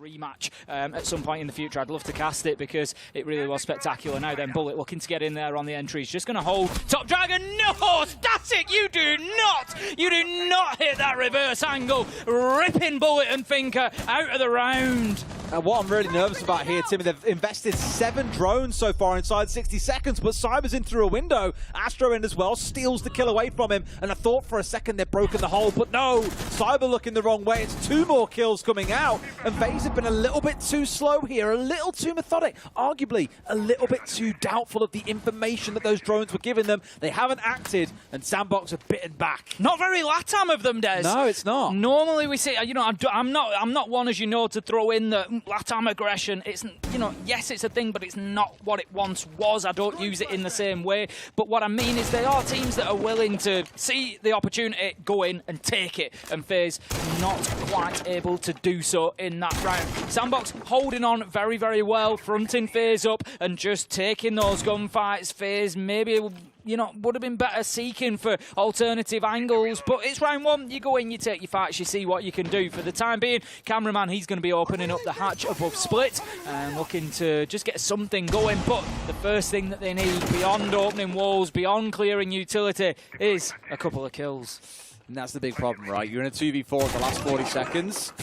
rematch at some point in the future. I'd love to cast it because it really was spectacular. Now then, Bullet looking to get in there on the entry. He's just going to hold Top Dragon. No! Static, you do not hit that reverse angle. Ripping Bullet and Finker out of the round. And what I'm really nervous about here, Timmy, they've invested 7 drones so far inside 60 seconds, but Cyber's in through a window. Astro in as well, steals the kill away from him, and I thought for a second they'd broken the hold, but no, Cyber looking the wrong way. It's 2 more kills coming out, and FaZe have been a little bit too slow here, a little too methodic, arguably a little bit too doubtful of the information that those drones were giving them. They haven't acted, and Sandbox have bitten back. Not very Latam of them, Des. No, it's not. Normally we say, you know, I'm not one, as you know, to throw in the Latam aggression. It's, you know, yes, it's a thing, but it's not what it once was. I don't use it in the same way. But what I mean is they are teams that are willing to see the opportunity, go in and take it. And FaZe not quite able to do so in that round. Sandbox holding on very, very well, fronting FaZe up and just taking those gunfights. FaZe maybe, you know, would have been better seeking for alternative angles, but it's round 1. You go in, you take your fights, you see what you can do. For the time being, Cameraman, he's going to be opening up the hatch above Split and looking to just get something going. But the first thing that they need, beyond opening walls, beyond clearing utility, is a couple of kills. And that's the big problem, right? You're in a 2v4 in the last 40 seconds.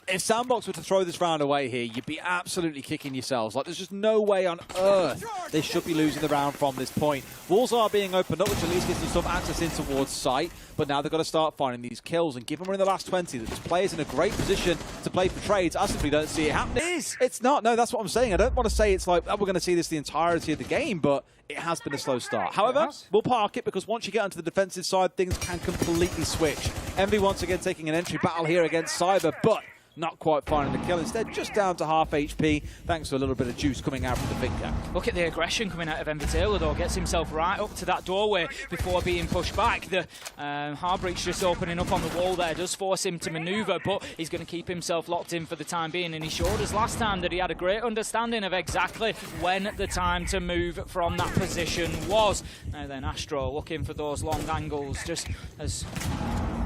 If Sandbox were to throw this round away here, you'd be absolutely kicking yourselves. Like, there's just no way on earth they should be losing the round from this point. Walls are being opened up, which at least gives them some access in towards site, but now they've got to start finding these kills, and given we're in the last 20, that this player's in a great position to play for trades, I simply don't see it happening. It's not. No, that's what I'm saying. I don't want to say it's like, oh, we're going to see this the entirety of the game, but it has been a slow start. However, we'll park it, because once you get onto the defensive side, things can completely switch. Envy once again taking an entry battle here against Cyber, but not quite finding the kill. Instead, just down to half HP, thanks to a little bit of juice coming out from the finger. Look at the aggression coming out of Envy Taylor, though. Gets himself right up to that doorway before being pushed back. The hard breach just opening up on the wall there does force him to manoeuvre, but he's going to keep himself locked in for the time being. And he showed us last time that he had a great understanding of exactly when the time to move from that position was. Now then, Astro looking for those long angles, just as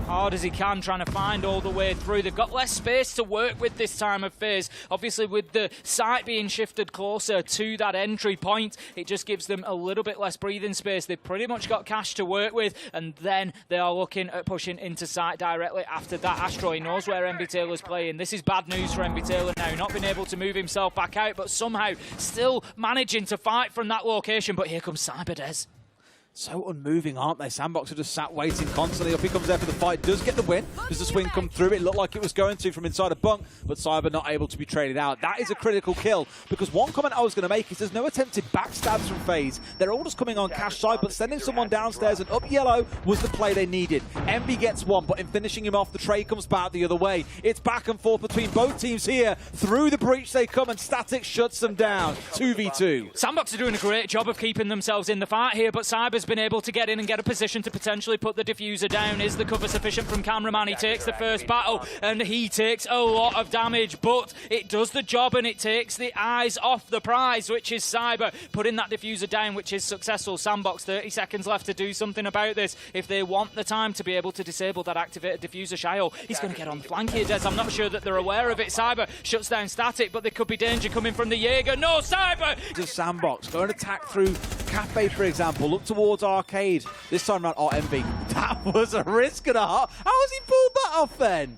hard as he can, trying to find all the way through. They've got less space to work with this time of FaZe. Obviously, with the site being shifted closer to that entry point, it just gives them a little bit less breathing space. They've pretty much got cash to work with, and then they are looking at pushing into site directly after that. Astro, he knows where Envy Taylor's playing. This is bad news for Envy Taylor now. Not being able to move himself back out, but somehow still managing to fight from that location. But here comes Cyber, Des. So unmoving, aren't they? Sandbox are just sat waiting constantly. Up he comes there for the fight, does get the win. Does the swing come through? It looked like it was going to from inside a bunk, but Cyber not able to be traded out. That is a critical kill, because one comment I was going to make is there's no attempted backstabs from FaZe. They're all just coming on cash side, but sending someone downstairs and up yellow was the play they needed. Envy gets one, but in finishing him off, the trade comes back the other way. It's back and forth between both teams here. Through the breach they come, and Static shuts them down. 2v2. Sandbox are doing a great job of keeping themselves in the fight here, but Cyber's been able to get in and get a position to potentially put the diffuser down. Is the cover sufficient from Cameraman? He takes the first battle and he takes a lot of damage, but it does the job and it takes the eyes off the prize, which is Cyber putting that diffuser down, which is successful. Sandbox, 30 seconds left to do something about this if they want the time to be able to disable that activated diffuser. Shio, he's going to get on the flank here, Des. I'm not sure that they're aware of it. Cyber shuts down Static, but there could be danger coming from the Jaeger. No, Cyber! Just Sandbox, go and attack through Cafe, for example. Look towards Arcade. This time around, oh, Envy. That was a risk and a half. How has he pulled that off then?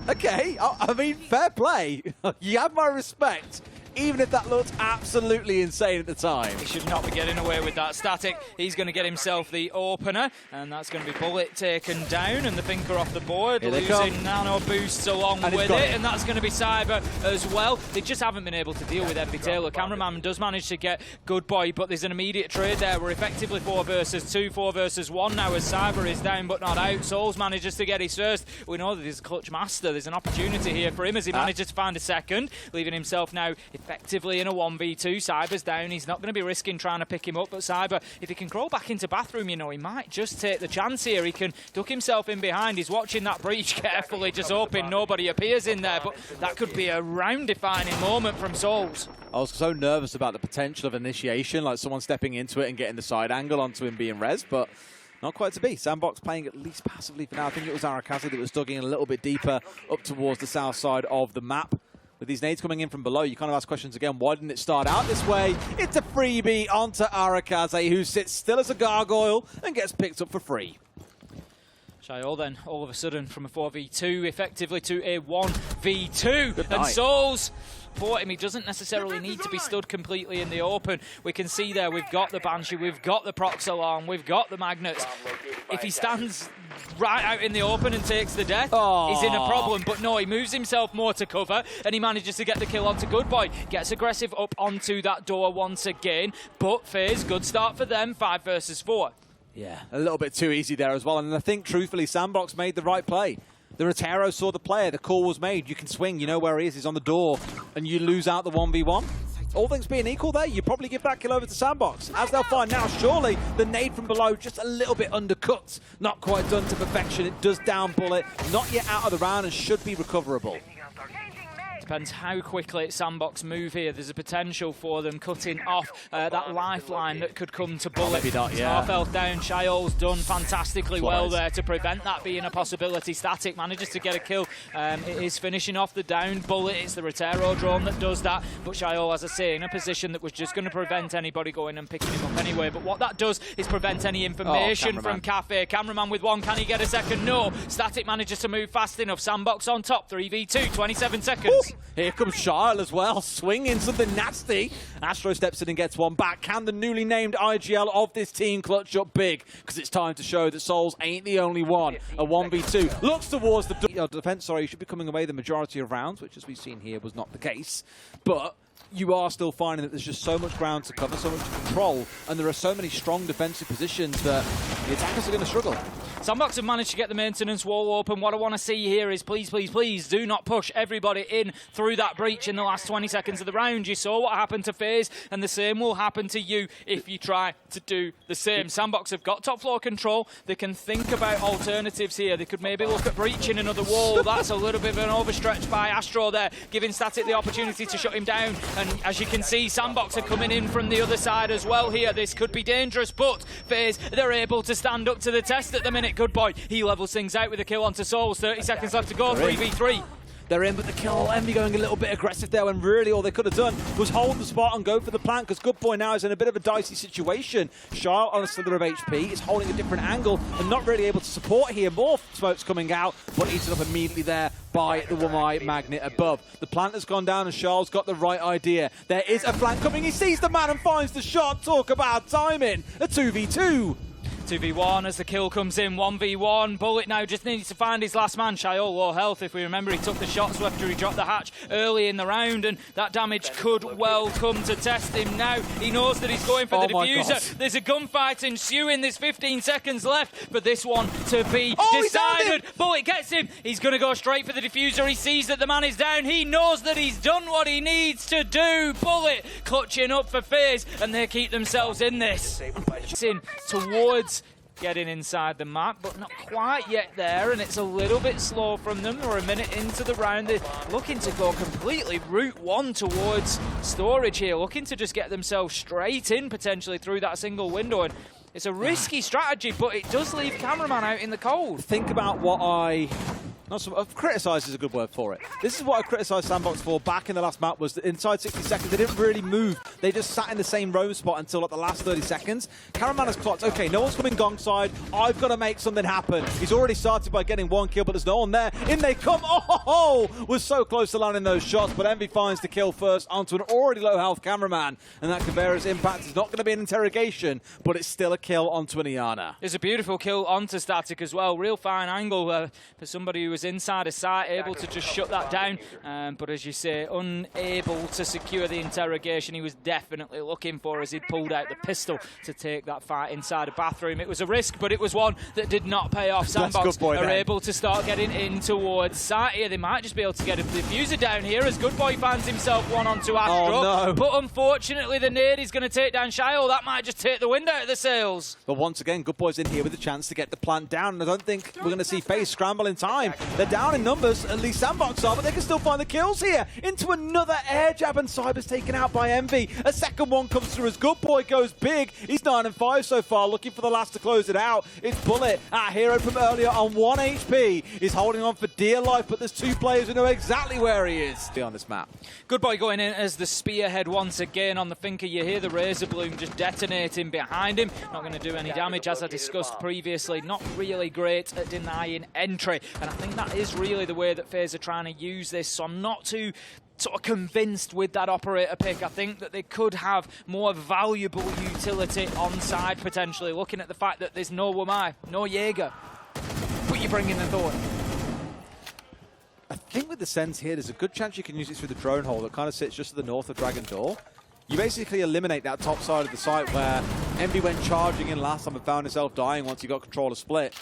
Okay, I mean, fair play. You have my respect. Even if that looked absolutely insane at the time. He should not be getting away with that. Static, he's going to get himself the opener, and that's going to be Bullet taken down, and the Finker off the board, losing nano boosts along with it, and that's going to be Cyber as well. They just haven't been able to deal with Envy Taylor. Cameraman does manage to get Good Boy, but there's an immediate trade there. We're effectively 4 versus 2, 4 versus 1 now as Cyber is down but not out. Souls manages to get his first. We know that he's a clutch master. There's an opportunity here for him as he manages to find a second, leaving himself now effectively in a 1v2. Cyber's down. He's not going to be risking trying to pick him up, but Cyber, if he can crawl back into bathroom, you know, he might just take the chance here. He can duck himself in behind. He's watching that breach carefully, just hoping nobody appears in there, but that could be a round-defining moment from Souls. I was so nervous about the potential of initiation, like someone stepping into it and getting the side angle onto him being res, but not quite to be. Sandbox playing at least passively for now. I think it was R6S that was dug in a little bit deeper up towards the south side of the map. With these nades coming in from below, you kind of ask questions again, why didn't it start out this way? It's a freebie onto R6S, who sits still as a gargoyle and gets picked up for free. Shighlight then, all of a sudden, from a 4v2, effectively to a 1v2. And Souls, for him, he doesn't necessarily need to be stood completely in the open. We can see there, we've got the Banshee, we've got the Prox Alarm, we've got the Magnets. If he stands right out in the open and takes the death, he's in a problem. But no, he moves himself more to cover, and he manages to get the kill onto Goodboy. Gets aggressive up onto that door once again. But FaZe, good start for them, 5 versus 4. Yeah, a little bit too easy there as well. And I think, truthfully, Sandbox made the right play. The Rotero saw the player, the call was made. You can swing, you know where he is, he's on the door, and you lose out the 1v1. All things being equal there, you probably give that kill over to Sandbox. As they'll find now, surely the nade from below just a little bit undercut. Not quite done to perfection. It does down bullet, not yet out of the round and should be recoverable. Depends how quickly Sandbox move here. There's a potential for them cutting off that lifeline that could come to Bullet. Maybe not, yeah. Half health down. Shighlight's done fantastically well there to prevent that being a possibility. Static manages to get a kill. It is finishing off the down Bullet. It's the Rotero drone that does that. But Shighlight, as I say, in a position that was just going to prevent anybody going and picking him up anyway. But what that does is prevent any information from Cafe. Cameraman with one. Can he get a second? No. Static manages to move fast enough. Sandbox on top. 3v2. 27 seconds. Ooh. Here comes Shighlight as well, swinging something nasty. Astro steps in and gets one back. Can the newly named IGL of this team clutch up big? Because it's time to show that Souls ain't the only one. A 1v2. Looks towards the defense, sorry, should be coming away the majority of rounds, which as we've seen here was not the case. But you are still finding that there's just so much ground to cover, so much to control, and there are so many strong defensive positions that the attackers are going to struggle. Sandbox have managed to get the maintenance wall open. What I want to see here is please, please, please do not push everybody in through that breach in the last 20 seconds of the round. You saw what happened to FaZe, and the same will happen to you if you try to do the same. Sandbox have got top floor control. They can think about alternatives here. They could maybe look at breaching another wall. That's a little bit of an overstretch by Astro there, giving Static the opportunity to shut him down. And as you can see, Sandbox are coming in from the other side as well here. This could be dangerous, but FaZe, they're able to stand up to the test at the minute. Goodboy, he levels things out with a kill onto Souls. 30 seconds left to go, 3v3. They're in, but the kill Envy going a little bit aggressive there when really all they could have done was hold the spot and go for the plant, because Goodboy now is in a bit of a dicey situation. Shighlight on a slither of HP is holding a different angle and not really able to support here. More smokes coming out, but eaten up immediately there by the Wamai Magnet above. The plant has gone down and Charles got the right idea. There is a flank coming. He sees the man and finds the shot. Talk about timing. A 2v2. 2v1 as the kill comes in, 1v1. Bullet now just needs to find his last man. Shighlight low health. If we remember, he took the shots after he dropped the hatch early in the round, and that damage could well come to test him now. He knows that he's going for the diffuser. There's a gunfight ensuing. There's 15 seconds left for this one to be decided. Bullet gets him. He's going to go straight for the diffuser. He sees that the man is down. He knows that he's done what he needs to do. Bullet clutching up for FaZe, and they keep themselves in this. It's in towards getting inside the map, but not quite yet there, and it's a little bit slow from them. We're a minute into the round. They're looking to go completely route one towards storage here, looking to just get themselves straight in potentially through that single window. And it's a risky strategy, but it does leave Cameraman out in the cold. Think about what criticised is a good word for it. This is what I criticised Sandbox for back in the last map, was that inside 60 seconds they didn't really move. They just sat in the same roam spot until like the last 30 seconds. Cameraman has clocked, okay, no one's coming gong side. I've got to make something happen. He's already started by getting one kill, but there's no one there. In they come. Oh, was so close to landing those shots, but Envy finds the kill first onto an already low health Cameraman, and that Caveira's impact is not going to be an interrogation, but it's still a kill onto an Iana. It's a beautiful kill onto Static as well. Real fine angle for somebody who was inside a site, able to just shut that down. But as you say, unable to secure the interrogation he was definitely looking for as he pulled out the pistol to take that fight inside a bathroom. It was a risk, but it was one that did not pay off. Sandbox are able to start getting in towards site here. They might just be able to get a diffuser down here as Goodboy finds himself one onto Astro. Oh, no. But unfortunately, the nade is going to take down Shighlight. That might just take the wind out of the sails. But once again, Goodboy's in here with a chance to get the plant down, and I don't think we're going to see FaZe scramble in time. They're down in numbers, at least Sandbox are, but they can still find the kills here. Into another air jab, and Cyber's taken out by Envy. A second one comes through as Good Boy goes big. He's 9 and 5 so far, looking for the last to close it out. It's Bullet, our hero from earlier on 1 HP. He's holding on for dear life, but there's 2 players who know exactly where he is on this map. Good Boy going in as the spearhead once again on the Thinker. You hear the Razor Bloom just detonating behind him. Not going to do any damage, as I discussed previously. Not really great at denying entry, and I think that is really the way that FaZe are trying to use this, so I'm not too sort of convinced with that operator pick. I think that they could have more valuable utility on side potentially, looking at the fact that there's no Wamai, no Jaeger, but you bring in the Thorn. I think with the Sense here, there's a good chance you can use it through the drone hole that kind of sits just to the north of Dragon Door. You basically eliminate that top side of the site where Envy went charging in last time and found himself dying once he got control of Split.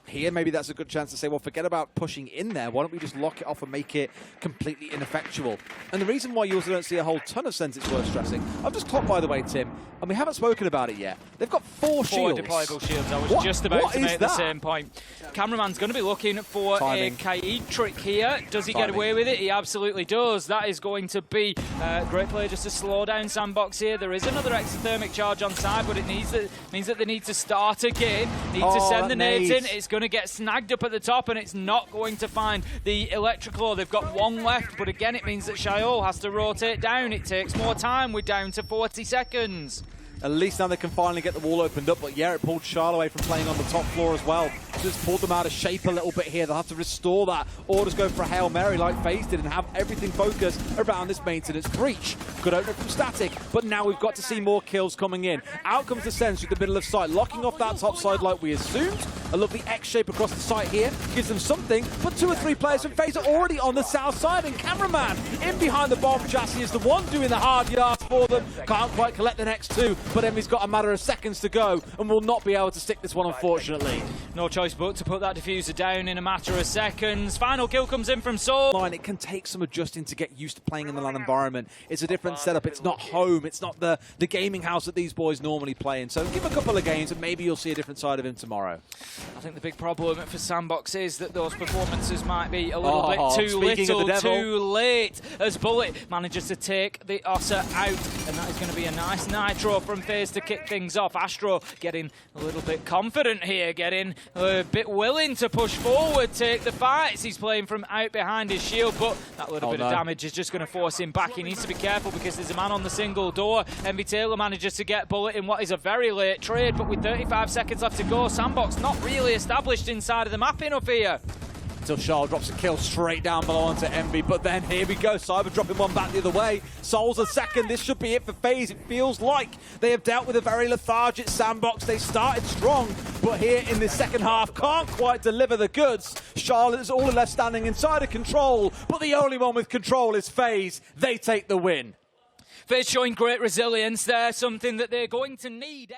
Here, maybe that's a good chance to say, well, forget about pushing in there. Why don't we just lock it off and make it completely ineffectual? And the reason why you also don't see a whole ton of Sense, it's worth stressing. I've just clocked, by the way, Tim, and we haven't spoken about it yet. They've got 4 shields. 4 deployable shields. I was just about to make the same point. Cameraman's going to be looking for Timing. a Kaid trick here. Does he get away with it? He absolutely does. That is going to be a great play just to slow down Sandbox here. There is another exothermic charge on side, but it means that they need to start again. Need to send the nades in. It's going to get snagged up at the top, and it's not going to find the electrical. They've got 1 left, but again, it means that Shighlight has to rotate down. It takes more time. We're down to 40 seconds. At least now they can finally get the wall opened up, but yeah, it pulled Charles away from playing on the top floor as well. Just pulled them out of shape a little bit here. They'll have to restore that, or just go for a Hail Mary like FaZe did and have everything focused around this maintenance breach. Good opener from Static, but now we've got to see more kills coming in. Out comes the Sense through the middle of sight, locking off that top side like we assumed. A lovely X shape across the site here gives them something, but 2 or 3 players from FaZe are already on the south side, and Cameraman in behind the bomb chassis is the one doing the hard yards for them. Can't quite collect the next 2, but Envy's got a matter of seconds to go and will not be able to stick this one, unfortunately. No choice but to put that diffuser down in a matter of seconds. Final kill comes in from Soul. It can take some adjusting to get used to playing in the LAN environment. It's a different setup. It's not home. It's not the gaming house that these boys normally play in. So give a couple of games and maybe you'll see a different side of him tomorrow. I think the big problem for Sandbox is that those performances might be a little bit too little, too late, as Bullet manages to take the Otter out, and that is going to be a nice nitro from FaZe to kick things off. Astro getting a little bit confident here, getting a bit willing to push forward, take the fights. He's playing from out behind his shield, but that little bit of damage is just going to force him back. He needs to be careful because there's a man on the single door. Envy Taylor manages to get Bullet in what is a very late trade, but with 35 seconds left to go, Sandbox not really established inside of the map enough here. Until Charles drops a kill straight down below onto Envy, but then here we go, Cyber dropping one back the other way. Soul's a second, this should be it for FaZe. It feels like they have dealt with a very lethargic Sandbox. They started strong, but here in the second half can't quite deliver the goods. Charlotte is all left standing inside of control, but the only one with control is FaZe. They take the win. FaZe showing great resilience there, something that they're going to need.